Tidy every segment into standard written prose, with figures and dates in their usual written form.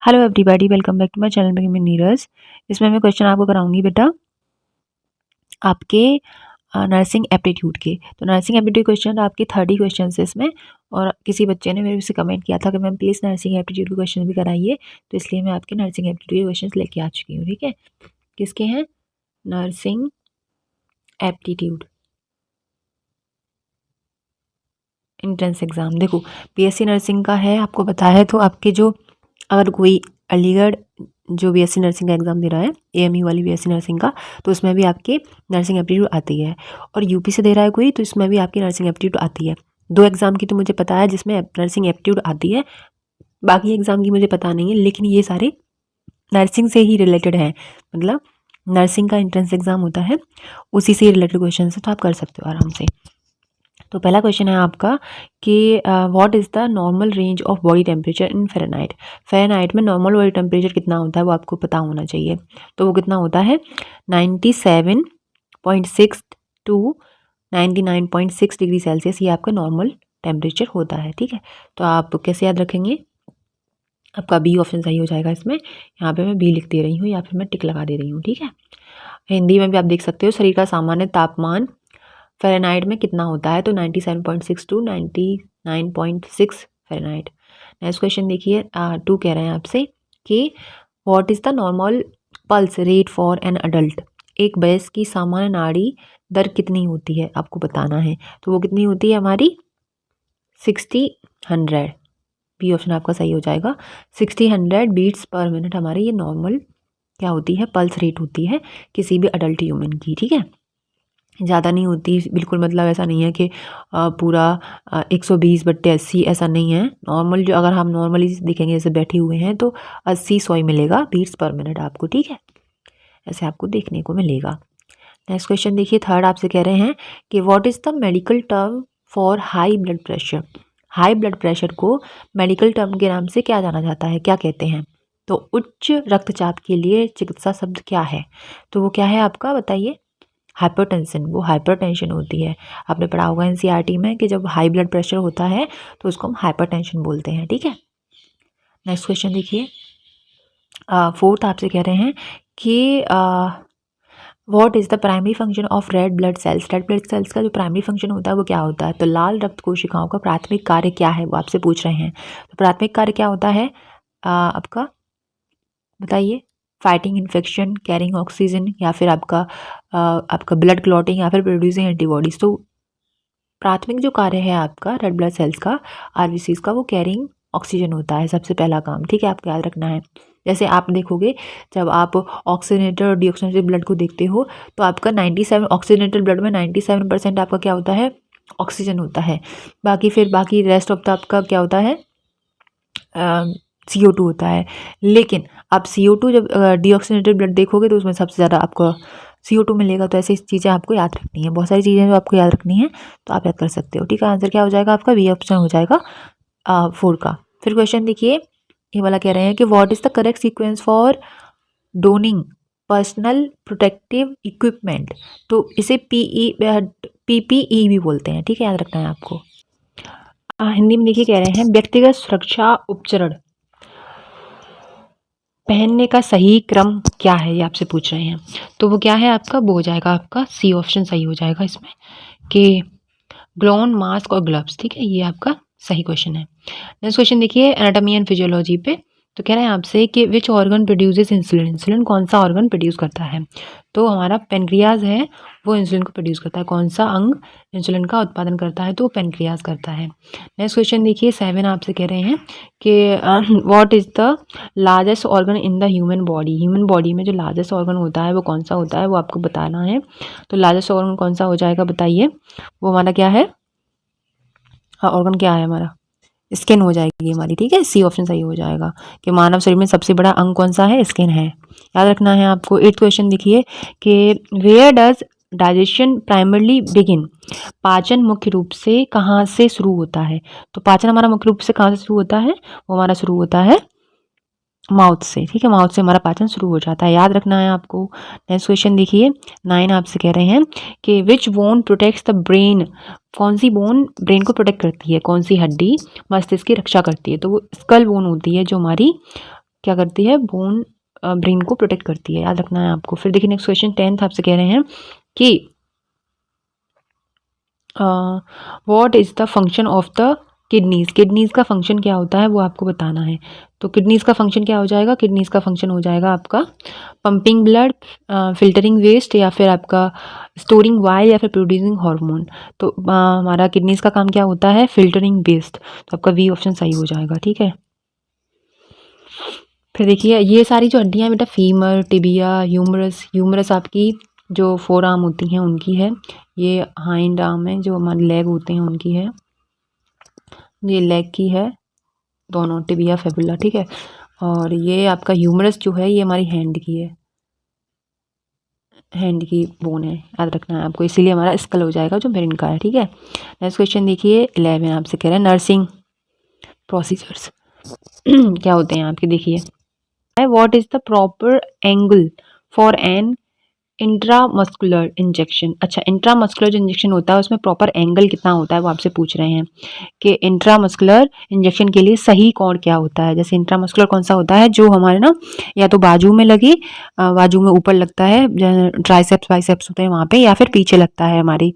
Hello everybody, welcome back to my channel में नीरज। इसमें मैं क्वेश्चन आपको कराऊंगी बेटा आपके नर्सिंग एप्टीट्यूड के। तो नर्सिंग एप्टीट्यूड क्वेश्चन आपके 30 क्वेश्चन है इसमें। और किसी बच्चे ने मेरे से कमेंट किया था कि मैम प्लीज़ नर्सिंग एप्टीट्यूड के क्वेश्चन भी कराइए, तो इसलिए मैं आपके नर्सिंग एप्टीट्यूड के क्वेश्चन लेके आ चुकी हूँ। ठीक है, किसके हैं? Nursing aptitude entrance exam. देखो बीएससी नर्सिंग का है, आपको पता है। तो आपके जो अगर कोई अलीगढ़ जो बीएससी नर्सिंग का एग्ज़ाम दे रहा है, एएमयू वाली बीएससी नर्सिंग का, तो उसमें भी आपके नर्सिंग एप्टीट्यूड आती है। और यूपी से दे रहा है कोई, तो इसमें भी आपकी नर्सिंग एप्टीट्यूड आती है। 2 एग्ज़ाम की तो मुझे पता है जिसमें नर्सिंग एप्टीट्यूड आती है, बाकी एग्ज़ाम की मुझे पता नहीं है। लेकिन ये सारे नर्सिंग से ही रिलेटेड हैं, मतलब नर्सिंग का एंट्रेंस एग्ज़ाम होता है, उसी से रिलेटेड क्वेश्चन है, तो आप कर सकते हो आराम से। तो पहला क्वेश्चन है आपका कि what is the normal range of body temperature in Fahrenheit. Fahrenheit में नॉर्मल बॉडी टेम्परेचर कितना होता है वो आपको पता होना चाहिए। तो वो कितना होता है? 97.6 टू 99.6 डिग्री सेल्सियस, ये आपका नॉर्मल टेम्परेचर होता है। ठीक है, तो आप कैसे याद रखेंगे? आपका बी ऑप्शन सही हो जाएगा इसमें। यहाँ पे मैं बी लिख दे रही हूँ या फिर मैं टिक लगा दे रही हूँ। ठीक है, हिंदी में भी आप देख सकते हो, शरीर का सामान्य तापमान फ़ारेनहाइट में कितना होता है? तो 97.6 टू 99.6 फ़ारेनहाइट। नेक्स्ट क्वेश्चन देखिए, 2 कह रहे हैं आपसे कि what is the normal pulse rate for an adult. एक वयस्क की सामान्य नाड़ी दर कितनी होती है आपको बताना है। तो वो कितनी होती है हमारी? 60-100। बी ऑप्शन आपका सही हो जाएगा। 60-100 बीट्स पर मिनट हमारी ये नॉर्मल क्या होती है? पल्स रेट होती है किसी भी अडल्ट ह्यूमन की। ठीक है, ज़्यादा नहीं होती बिल्कुल, मतलब ऐसा नहीं है कि पूरा 120/80 ऐसा नहीं है। नॉर्मल जो अगर हम नॉर्मली देखेंगे जैसे बैठे हुए हैं तो 80-100 मिलेगा बीट्स पर मिनट आपको। ठीक है, ऐसे आपको देखने को मिलेगा। नेक्स्ट क्वेश्चन देखिए, 3rd आपसे कह रहे हैं कि what is the medical term for high blood pressure. High blood pressure को मेडिकल टर्म के नाम से क्या जाना जाता है, क्या कहते हैं? तो उच्च रक्तचाप के लिए चिकित्सा शब्द क्या है? तो वो क्या है आपका, बताइए? हाइपरटेंशन। वो हाइपरटेंशन होती है। आपने पढ़ा होगा एनसीईआरटी में कि जब हाई ब्लड प्रेशर होता है तो उसको हम हाइपरटेंशन बोलते हैं। ठीक है, नेक्स्ट क्वेश्चन देखिए, 4th आपसे कह रहे हैं कि what is the primary function of red blood cells. Red blood cells का जो प्राइमरी फंक्शन होता है वो क्या होता है? तो लाल रक्त कोशिकाओं का प्राथमिक कार्य क्या है, वो आपसे पूछ रहे हैं। तो प्राथमिक कार्य क्या होता है आपका, बताइए? फाइटिंग इन्फेक्शन, कैरिंग ऑक्सीजन, या फिर आपका ब्लड क्लॉटिंग, या फिर प्रोड्यूसिंग एंटीबॉडीज। तो प्राथमिक जो कार्य है आपका रेड ब्लड सेल्स का, आरबीसीज का, वो कैरिंग ऑक्सीजन होता है सबसे पहला काम। ठीक है, आपको याद रखना है। जैसे आप देखोगे जब आप ऑक्सीजनेटेड और डीऑक्सीजनेटेड ब्लड को देखते हो तो आपका 97 ऑक्सीजनेटेड ब्लड में 97% आपका क्या होता है? ऑक्सीजन होता है। बाकी रेस्ट ऑफ द आपका क्या होता है? CO2 होता है। लेकिन आप CO2 जब डीऑक्सीजनेटेड ब्लड देखोगे तो उसमें सबसे ज़्यादा आपको CO2 मिलेगा। तो ऐसी चीज़ें आपको याद रखनी है, बहुत सारी चीज़ें जो आपको याद रखनी है, तो आप याद कर सकते हो। ठीक है, आंसर क्या हो जाएगा आपका? बी ऑप्शन हो जाएगा 4 का। फिर क्वेश्चन देखिए, ये वाला कह रहे हैं कि what is the correct sequence for donning personal protective equipment. तो इसे PPE भी बोलते हैं। ठीक है, याद रखना है आपको। हिंदी में देखिए, कह रहे हैं व्यक्तिगत सुरक्षा उपकरण पहनने का सही क्रम क्या है, ये आपसे पूछ रहे हैं। तो वो क्या है आपका? वो हो जाएगा आपका सी ऑप्शन सही हो जाएगा इसमें, कि ग्लोन, मास्क और ग्लव्स। ठीक है, ये आपका सही क्वेश्चन है। नेक्स्ट क्वेश्चन देखिए, एनाटॉमी एंड फिजियोलॉजी पे। तो कह रहे हैं आपसे कि which organ produces insulin. Insulin कौन सा ऑर्गन प्रोड्यूस करता है? तो हमारा पेनक्रियाज है, वो इंसुलिन को प्रोड्यूस करता है। कौन सा अंग इंसुलिन का उत्पादन करता है? तो पेनक्रियाज करता है। नेक्स्ट क्वेश्चन देखिए, 7 आपसे कह रहे हैं कि what is the largest organ in the human body. Human body में जो लार्जेस्ट ऑर्गन होता है वो कौन सा होता है, वो आपको बताना है। तो लार्जेस्ट ऑर्गन कौन सा हो जाएगा, बताइए? वो हमारा क्या है? हाँ, ऑर्गन क्या है हमारा? स्किन हो जाएगी हमारी। ठीक है, सी ऑप्शन सही हो जाएगा कि मानव शरीर में सबसे बड़ा अंग कौन सा है? स्किन है। याद रखना है आपको। 8th क्वेश्चन देखिए कि where does digestion primarily begin. पाचन मुख्य रूप से कहाँ से शुरू होता है? तो पाचन हमारा मुख्य रूप से कहाँ से शुरू होता है? वो हमारा शुरू होता है माउथ से। ठीक है, माउथ से हमारा पाचन शुरू हो जाता है, याद रखना है आपको। नेक्स्ट क्वेश्चन देखिए, 9 आपसे कह रहे हैं कि विच बोन प्रोटेक्ट्स द ब्रेन। कौन सी बोन ब्रेन को प्रोटेक्ट करती है? कौन सी हड्डी मस्तिष्क की रक्षा करती है? तो वो स्कल बोन होती है जो हमारी क्या करती है, बोन ब्रेन को प्रोटेक्ट करती है, याद रखना है आपको। फिर देखिए नेक्स्ट क्वेश्चन 10th आपसे कह रहे हैं कि what is the function of the kidneys. Kidneys का फंक्शन क्या होता है वो आपको बताना है। तो किडनीज का फंक्शन क्या हो जाएगा, किडनीज का फंक्शन हो जाएगा आपका पंपिंग ब्लड, फिल्टरिंग वेस्ट, या फिर आपका स्टोरिंग वाइल, या फिर प्रोड्यूसिंग हार्मोन। तो हमारा किडनीज का काम क्या होता है, फिल्टरिंग वेस्ट। तो आपका बी ऑप्शन सही हो जाएगा, ठीक है। फिर देखिए ये सारी जो हड्डियाँ हैं बेटा, फीमर, टिबिया, ह्यूमरस, ह्यूमरस आपकी जो फोर आर्म होती हैं उनकी है, ये हाइंड आर्म है, जो हमारे लेग होते हैं उनकी है, ये लेग की है दोनों, टिबिया फेबुला, ठीक है। और ये आपका ह्यूमरस जो है ये हमारी हैंड की है, हैंड की बोन है, याद रखना है आपको, इसीलिए हमारा स्कल हो जाएगा जो मेरिन का है, ठीक है। नेक्स्ट क्वेश्चन देखिए 11 आपसे कह रहे हैं नर्सिंग प्रोसीजर्स क्या होते हैं आपके, देखिए what is the proper angle for an intramuscular injection. अच्छा, इंट्रामस्कुलर जो इंजेक्शन होता है उसमें प्रॉपर एंगल कितना होता है वो आपसे पूछ रहे हैं कि इंट्रामस्कुलर इंजेक्शन के लिए सही कोण क्या होता है। जैसे इंट्रामस्कुलर कौन सा होता है, जो हमारे ना या तो बाजू में लगे, बाजू में ऊपर लगता है, ट्राइसेप्स बाइसेप्स होते हैं वहाँ पे, या फिर पीछे लगता है हमारी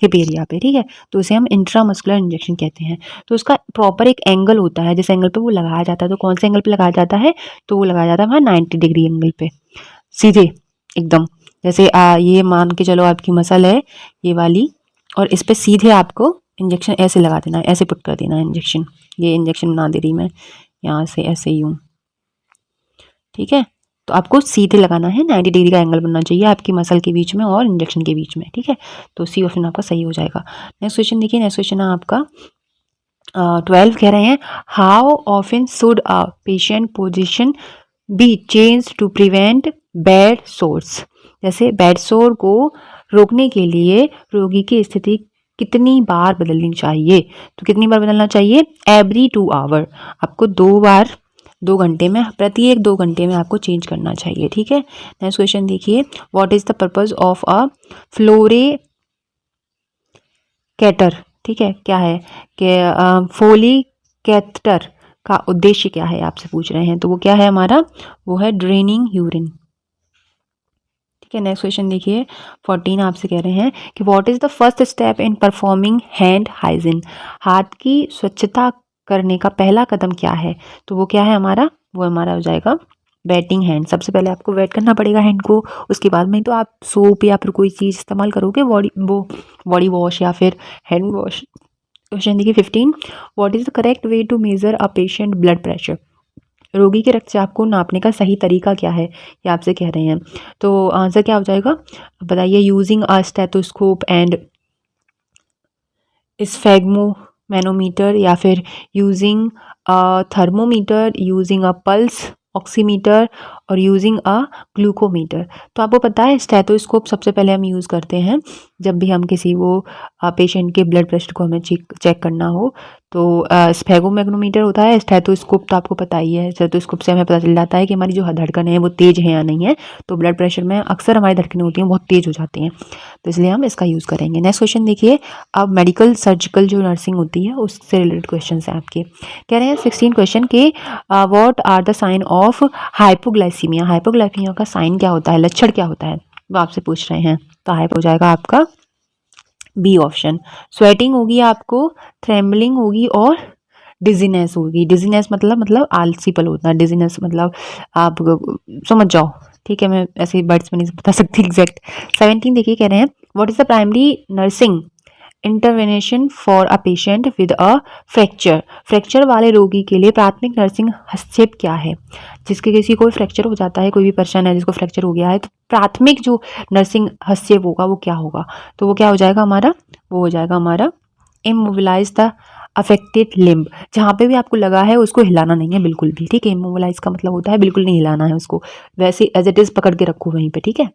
हिप एरिया पे, ठीक है। तो उसे हम इंट्रामस्कुलर इंजेक्शन कहते हैं। तो उसका प्रॉपर एक एंगल होता है, जिस एंगल पे वो लगाया जाता है। तो कौन से एंगल पे लगाया जाता है, तो वो लगाया जाता है वहाँ 90 डिग्री एंगल पे, सीधे एकदम। जैसे ये मान के चलो आपकी मसल है ये वाली, और इस पे सीधे आपको इंजेक्शन ऐसे लगा देना है, ऐसे पुट कर देना है इंजेक्शन। ये इंजेक्शन बना दे रही मैं यहाँ से ऐसे यूँ, ठीक है। तो आपको सीधे लगाना है, 90 डिग्री का एंगल बनना चाहिए आपकी मसल के बीच में और इंजेक्शन के बीच में, ठीक है। तो सी ऑप्शन आपका सही हो जाएगा। नेक्स्ट क्वेश्चन देखिए, नेक्स्ट क्वेश्चन है आपका 12 कह रहे हैं how often should a patient position be change to prevent bed sores. जैसे बैड सोर को रोकने के लिए रोगी की स्थिति कितनी बार बदलनी चाहिए। तो कितनी बार बदलना चाहिए, एवरी 2 आवर, आपको 2 बार 2 घंटे में, प्रत्येक 2 घंटे में आपको चेंज करना चाहिए, ठीक है। नेक्स्ट क्वेश्चन देखिए what is the purpose of a Foley catheter, ठीक है, क्या है कि फोली कैथटर का उद्देश्य क्या है आपसे पूछ रहे हैं। तो वो क्या है हमारा, वो है ड्रेनिंग यूरिन, ठीक है। नेक्स्ट क्वेश्चन देखिए 14 आपसे कह रहे हैं कि what is the first step in performing hand hygiene. हाथ की स्वच्छता करने का पहला कदम क्या है। तो वो क्या है हमारा, वो हमारा हो जाएगा वेटिंग हैंड। सबसे पहले आपको वेट करना पड़ेगा हैंड को, उसके बाद में तो आप सोप या फिर कोई चीज़ इस्तेमाल करोगे, बॉडी वॉश या फिर हैंड वॉश। क्वेश्चन देखिए 15 what is the correct way to measure a patient blood pressure. रोगी के रक्तचाप को नापने का सही तरीका क्या है, ये आपसे कह रहे हैं। तो आंसर क्या हो जाएगा बताइए, यूजिंग अ स्टेथोस्कोप एंड स्फेग्मोमैनोमीटर, या फिर using a thermometer, using a pulse oximeter, और यूजिंग अ ग्लूकोमीटर। तो आपको पता है स्टेथोस्कोप सबसे पहले हम यूज़ करते हैं जब भी हम किसी वो पेशेंट के ब्लड प्रेशर को हमें चेक करना हो। तो स्फेगोमैग्नोमीटर होता है, स्टेथोस्कोप तो आपको पता ही है, स्टेथोस्कोप से हमें पता चल जाता है कि हमारी जो धड़कन है वो तेज़ है या नहीं है। तो ब्लड प्रेशर में अक्सर हमारी धड़कनें होती हैं बहुत तेज़ हो जाती हैं, तो इसलिए हम इसका यूज़ करेंगे। नेक्स्ट क्वेश्चन देखिए, अब मेडिकल सर्जिकल जो नर्सिंग होती है उससे रिलेटेड क्वेश्चन है आपके। कह रहे हैं 16 क्वेश्चन के what are the sign of hypoglycaemia. Hypoglycaemia का साइन क्या होता है, लक्षण क्या होता है, वो आपसे पूछ रहे हैं। तो हाइप हो जाएगा आपका बी ऑप्शन। स्वेटिंग होगी आपको, ट्रेम्बलिंग होगी और डिजीनेस होगी। डिजीनेस मतलब आलसीपन होता है, डिजीनेस मतलब आप समझ जाओ, ठीक है। मैं ऐसे वर्ड्स में नहीं बता सकती एग्जैक्ट। 17 देखिए कह रहे हैं what is the primary nursing intervention for a patient with a fracture. Fracture वाले रोगी के लिए प्राथमिक नर्सिंग हस्तक्षेप क्या है। जिसके किसी को फ्रैक्चर हो जाता है, कोई भी पर्सन है जिसको फ्रैक्चर हो गया है, तो प्राथमिक जो नर्सिंग हस्तक्षेप होगा वो क्या होगा। तो वो क्या हो जाएगा हमारा, वो हो जाएगा हमारा इमोबिलाइज द अफेक्टेड लिम्ब। जहाँ पे भी आपको लगा है उसको हिलाना नहीं है बिल्कुल भी, ठीक है। इमोबिलाइज का मतलब होता है बिल्कुल नहीं हिलाना है उसको, वैसे एज इट इज़ पकड़ के रखो वहीं पे, ठीक है।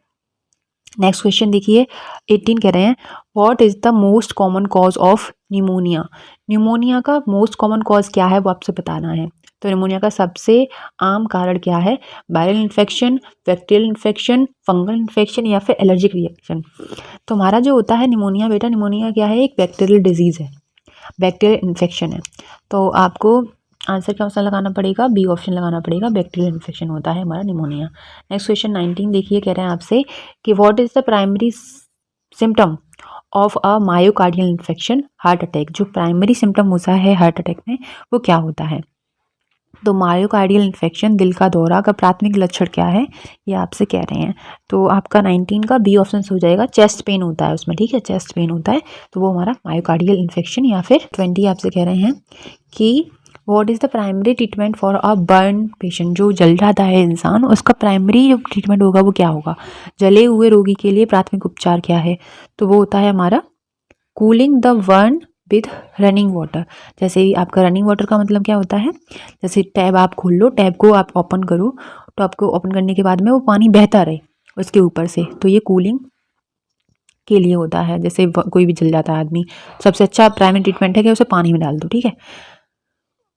नेक्स्ट क्वेश्चन देखिए 18 कह रहे हैं what is the most common cause of pneumonia. Pneumonia का मोस्ट कॉमन कॉज क्या है वो आपसे बताना है। तो न्यूमोनिया का सबसे आम कारण क्या है, viral infection, bacterial infection, fungal infection, या फिर एलर्जिक रिएक्शन। तो हमारा जो होता है निमोनिया बेटा, निमोनिया क्या है, एक बैक्टीरियल डिजीज़ है, बैक्टीरियल इन्फेक्शन है। तो आपको आंसर क्या ऑप्शन लगाना पड़ेगा, बी ऑप्शन लगाना पड़ेगा, बैक्टीरियल इन्फेक्शन होता है हमारा निमोनिया। नेक्स्ट क्वेश्चन 19 देखिए, कह रहे हैं आपसे कि what is the primary symptom of a myocardial infection, heart attack. जो प्राइमरी सिम्टम होता है हार्ट अटैक में वो क्या होता है। तो मायोकार्डियल इन्फेक्शन, दिल का दौरा का प्राथमिक लक्षण क्या है, ये आपसे कह रहे हैं। तो आपका 19 का बी ऑप्शन हो जाएगा, चेस्ट पेन होता है उसमें, ठीक है, चेस्ट पेन होता है, तो वो हमारा मायोकार्डियल इन्फेक्शन। या फिर 20 आपसे कह रहे हैं कि what is the primary treatment for a burn patient. जो जल जाता है इंसान, उसका प्राइमरी जो ट्रीटमेंट होगा वो क्या होगा। जले हुए रोगी के लिए प्राथमिक उपचार क्या है, तो वो होता है हमारा cooling the burn with running water. जैसे ही आपका रनिंग वाटर का मतलब क्या होता है, जैसे टैब आप खोल लो, टैब को आप ओपन करो, तो आपको ओपन करने के बाद में वो पानी बहता रहे उसके ऊपर से, तो ये कूलिंग के लिए होता है। जैसे कोई भी जल जाता है आदमी, सबसे अच्छा प्राइमरी ट्रीटमेंट है कि उसे पानी में डाल दो, ठीक है।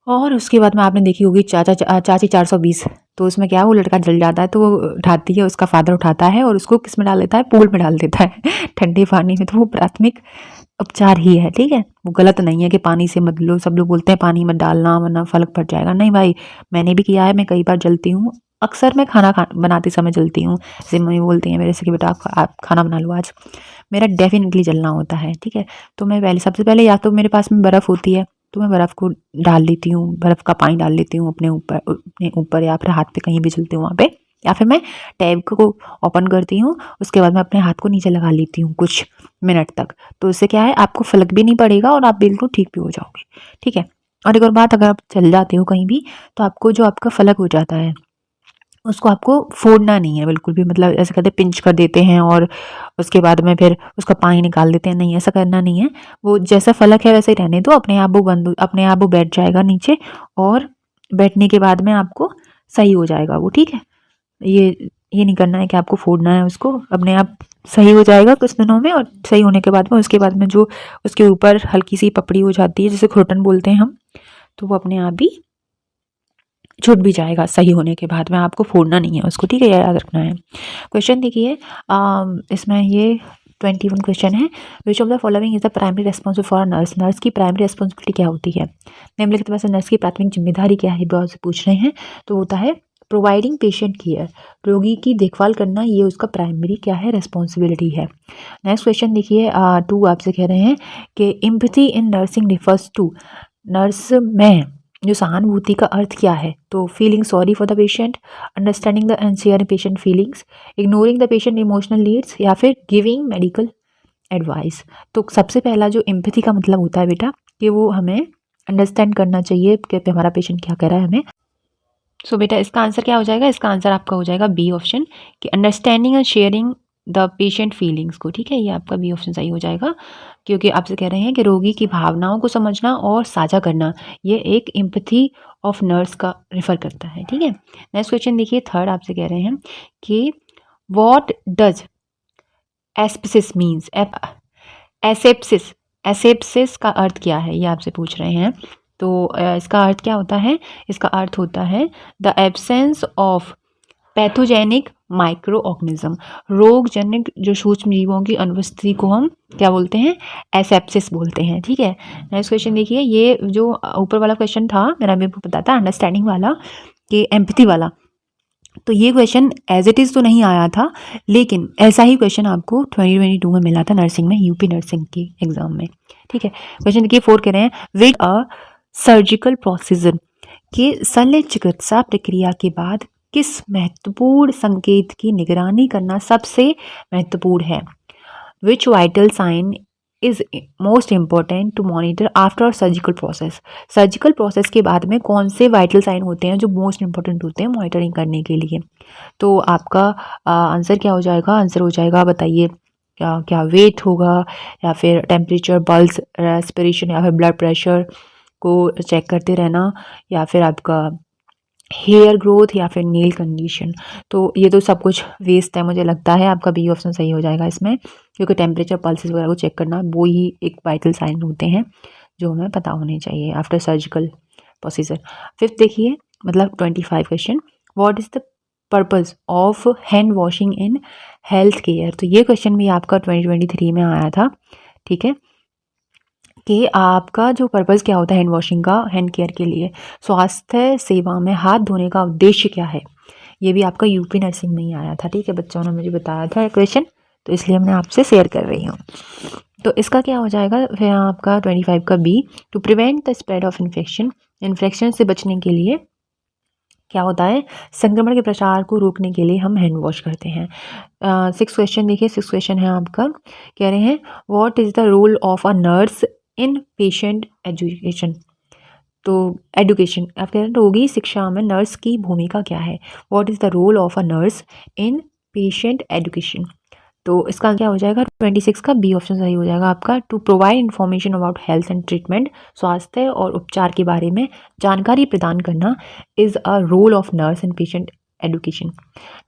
और उसके बाद में आपने देखी होगी चाची 420, तो उसमें क्या, वो लड़का जल जाता है तो वो उठाती है, उसका फादर उठाता है और उसको किस में डाल देता है, पूल में डाल देता है ठंडे पानी में। तो वो प्राथमिक उपचार ही है, ठीक है, वो गलत नहीं है कि पानी से मत लो। सब लोग बोलते हैं पानी मत डालना वरना फर्क पड़ जाएगा, नहीं भाई, मैंने भी किया है, मैं कई बार जलती हूँ। अक्सर मैं खाना बनाते समय जलती हूँ। जैसे मम्मी बोलती हैं मेरे से कि बेटा आप खाना बना लो आज, मेरा डेफिनेटली जलना होता है, ठीक है। तो मैं पहले, सबसे पहले या तो मेरे पास में बर्फ़ होती है तो मैं बर्फ़ को डाल लेती हूँ, बर्फ़ का पानी डाल लेती हूँ अपने ऊपर या फिर हाथ पे कहीं भी जलती हूँ वहाँ पे, या फिर मैं टैब को ओपन करती हूँ, उसके बाद मैं अपने हाथ को नीचे लगा लेती हूँ कुछ मिनट तक। तो इससे क्या है, आपको फलक भी नहीं पड़ेगा और आप बिल्कुल ठीक भी हो जाओगे, ठीक है। और एक और बात, अगर आप चल जाते हो कहीं भी तो आपको जो आपका फलक हो जाता है उसको आपको फोड़ना नहीं है बिल्कुल भी, मतलब ऐसे करते पिंच कर देते हैं और उसके बाद में फिर उसका पानी निकाल देते हैं, नहीं ऐसा करना नहीं है। वो जैसा फलक है वैसे ही रहने दो, अपने आप वो अपने आप वो बैठ जाएगा नीचे, और बैठने के बाद में आपको सही हो जाएगा वो, ठीक है। ये नहीं करना है कि आपको फोड़ना है उसको, अपने आप सही हो जाएगा कुछ दिनों में। और सही होने के बाद में, उसके बाद में जो उसके ऊपर हल्की सी पपड़ी हो जाती है जिसे खुरटन बोलते हैं हम, तो वो अपने आप ही छूट भी जाएगा सही होने के बाद में, आपको फोड़ना नहीं है उसको, ठीक है, याद रखना है। क्वेश्चन देखिए, इसमें ये 21 क्वेश्चन है। विच of the following is the primary responsible for nurse. Nurse की प्राइमरी रेस्पॉन्सिबिलिटी क्या होती है, निम्नलिखित में से नर्स की प्राथमिक जिम्मेदारी क्या है, बहुत से पूछ रहे हैं। तो होता है प्रोवाइडिंग पेशेंट केयर, रोगी की देखभाल करना, ये उसका प्राइमरी क्या है, रेस्पॉन्सिबिलिटी है। नेक्स्ट क्वेश्चन देखिए, 2 आपसे कह रहे हैं कि empathy in nursing refers to. Nurse में जो सहानुभूति का अर्थ क्या है, तो feeling sorry for the patient, understanding the and sharing patient feelings, ignoring the patient emotional needs, या फिर गिविंग मेडिकल एडवाइस। तो सबसे पहला जो एम्पैथी का मतलब होता है बेटा, कि वो हमें अंडरस्टैंड करना चाहिए कि हमारा पेशेंट क्या कह रहा है हमें। सो बेटा इसका आंसर क्या हो जाएगा, इसका आंसर आपका हो जाएगा बी ऑप्शन, कि understanding and sharing the patient feelings को, ठीक है, ये आपका बी ऑप्शन सही हो जाएगा। क्योंकि आपसे कह रहे हैं कि रोगी की भावनाओं को समझना और साझा करना, ये एक एम्पैथी ऑफ नर्स का रेफर करता है, ठीक है। नेक्स्ट क्वेश्चन देखिए, 3 आपसे कह रहे हैं कि what does asepsis means. Asepsis, asepsis का अर्थ क्या है, ये आपसे पूछ रहे हैं। तो इसका अर्थ क्या होता है, इसका अर्थ होता है the absence of pathogenic micro organism. रोगजनक जो सूक्ष्म जीवों की अनुपस्थिति को हम क्या बोलते हैं, एसेप्सिस बोलते हैं, ठीक है। नेक्स्ट क्वेश्चन देखिए, ये जो ऊपर वाला क्वेश्चन था मेरा भी पता था, अंडरस्टैंडिंग वाला, कि एम्पैथी वाला, तो ये क्वेश्चन एज इट इज़ तो नहीं आया था, लेकिन ऐसा ही क्वेश्चन आपको 2022 में मिला था नर्सिंग में, यूपी नर्सिंग की एग्जाम में, ठीक है। क्वेश्चन देखिए 4 कह रहे हैं, विद अ सर्जिकल प्रोसीजर, कि शल्य चिकित्सा प्रक्रिया के बाद किस महत्वपूर्ण संकेत की निगरानी करना सबसे महत्वपूर्ण है। Which vital sign is most important to monitor after surgical process. Surgical process के बाद में कौन से वाइटल साइन होते हैं जो मोस्ट इंपॉर्टेंट होते हैं मॉनिटरिंग करने के लिए। तो आपका आंसर क्या हो जाएगा, आंसर हो जाएगा, बताइए क्या क्या, वेट होगा, या फिर टेम्परेचर, पल्स, रेस्पिरेशन, या फिर ब्लड प्रेशर को चेक करते रहना, या फिर आपका हेयर ग्रोथ, या फिर नील कंडीशन। तो ये तो सब कुछ वेस्ट है, मुझे लगता है आपका बी ऑप्शन सही हो जाएगा इसमें, क्योंकि टेम्परेचर, पल्सेस वगैरह को चेक करना वो ही एक वाइटल साइन होते हैं जो हमें पता होने चाहिए आफ्टर सर्जिकल प्रोसीजर। फिफ्थ देखिए, मतलब 25 question, what is the purpose of hand washing in health care. तो ये क्वेश्चन भी आपका 2023 में आया था, ठीक है। कि आपका जो पर्पज़ क्या होता है हैंड वॉशिंग का, हैंड केयर के लिए, स्वास्थ्य सेवा में हाथ धोने का उद्देश्य क्या है। ये भी आपका यूपी नर्सिंग में ही आया था, ठीक है, बच्चों ने मुझे बताया था क्वेश्चन, तो इसलिए मैं आपसे शेयर कर रही हूँ। तो इसका क्या हो जाएगा फिर आपका 25 का B, to prevent the spread of infection, infection से बचने के लिए क्या होता है, संक्रमण के प्रसार को रोकने के लिए हम हैंड वॉश करते हैं। 6 क्वेश्चन देखिए, 6 क्वेश्चन है आपका, कह रहे हैं what is the role of a nurse in patient education. तो एडुकेशन आप कह रहे हैं रोगी शिक्षा में नर्स की भूमिका क्या है, what is the role of a nurse in patient education. तो इसका क्या हो जाएगा 26 का बी ऑप्शन सही हो जाएगा आपका, to provide information about health and treatment, स्वास्थ्य और उपचार के बारे में जानकारी प्रदान करना is a role of nurse in patient education.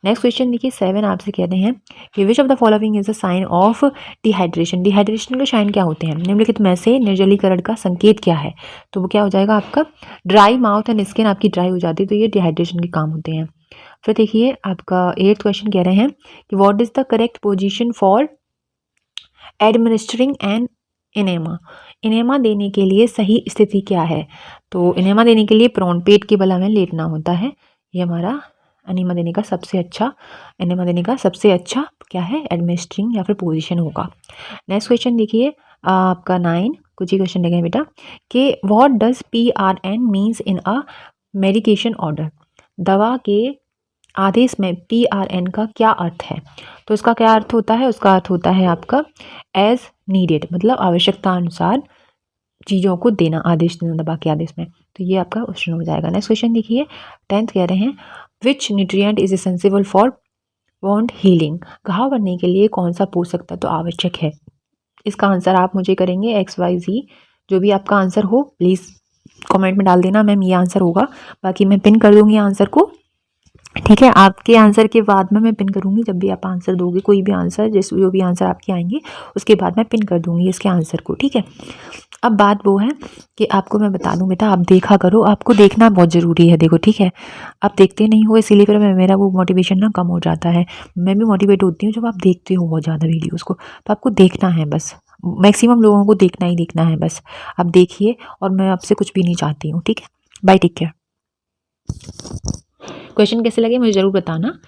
Next question देखिए 7 आपसे कह रहे हैं कि which of the following is a sign of dehydration, dehydration के साइन क्या होते हैं, निम्नलिखित में से निर्जलीकरण का संकेत क्या है। तो वो क्या हो जाएगा आपका ड्राई माउथ एंड स्किन आपकी ड्राई हो जाती है, तो ये डिहाइड्रेशन के काम होते हैं। फिर देखिए आपका 8th क्वेश्चन कह रहे हैं कि what is the correct position for administering an enema, enema देने के लिए सही स्थिति क्या है। तो इनेमा देने के लिए प्रोन, पेट के बल हमें लेटना होता है, ये हमारा एनेमा देने का सबसे अच्छा, एनेमा देने का सबसे अच्छा क्या है एडमिनिस्ट्रिंग या फिर पोजीशन होगा। नेक्स्ट क्वेश्चन देखिए आपका 9, कुछ ही क्वेश्चन देखें बेटा कि what does PRN means in a medication order, दवा के आदेश में PRN का क्या अर्थ है। तो इसका क्या अर्थ होता है, उसका अर्थ होता है आपका एज नीडेड, मतलब आवश्यकता अनुसार चीज़ों को देना, आदेश देना दवा के आदेश में। तो ये आपका क्वेश्चन हो जाएगा। नेक्स्ट क्वेश्चन देखिए 10th कह रहे हैं which nutrient is essential for wound healing, घाव बनने के लिए कौन सा पोषक तत्व आवश्यक है। इसका आंसर आप मुझे करेंगे XYZ, जो भी आपका आंसर हो प्लीज़ कमेंट में डाल देना मैम ये आंसर होगा, बाकी मैं पिन कर दूंगी आंसर को, ठीक है। आपके आंसर के बाद में मैं पिन करूंगी, जब भी आप आंसर दोगे कोई भी आंसर, जैसे जो भी आंसर आपके आएंगे उसके बाद मैं पिन कर दूंगी इसके आंसर को, ठीक है। अब बात वो है कि आपको मैं बता दूं बेटा आप देखा करो, आपको देखना बहुत ज़रूरी है, देखो ठीक है, आप देखते नहीं हो इसीलिए फिर मेरा वो मोटिवेशन ना कम हो जाता है। मैं भी मोटिवेट होती हूँ जब आप देखते हो बहुत ज़्यादा वीडियोज़ को, तो आपको देखना है बस, मैक्सिमम लोगों को देखना ही देखना है बस, आप देखिए और मैं आपसे कुछ भी नहीं चाहती हूँ, ठीक है। Bye, take care. क्वेश्चन कैसे लगे मुझे ज़रूर बताना।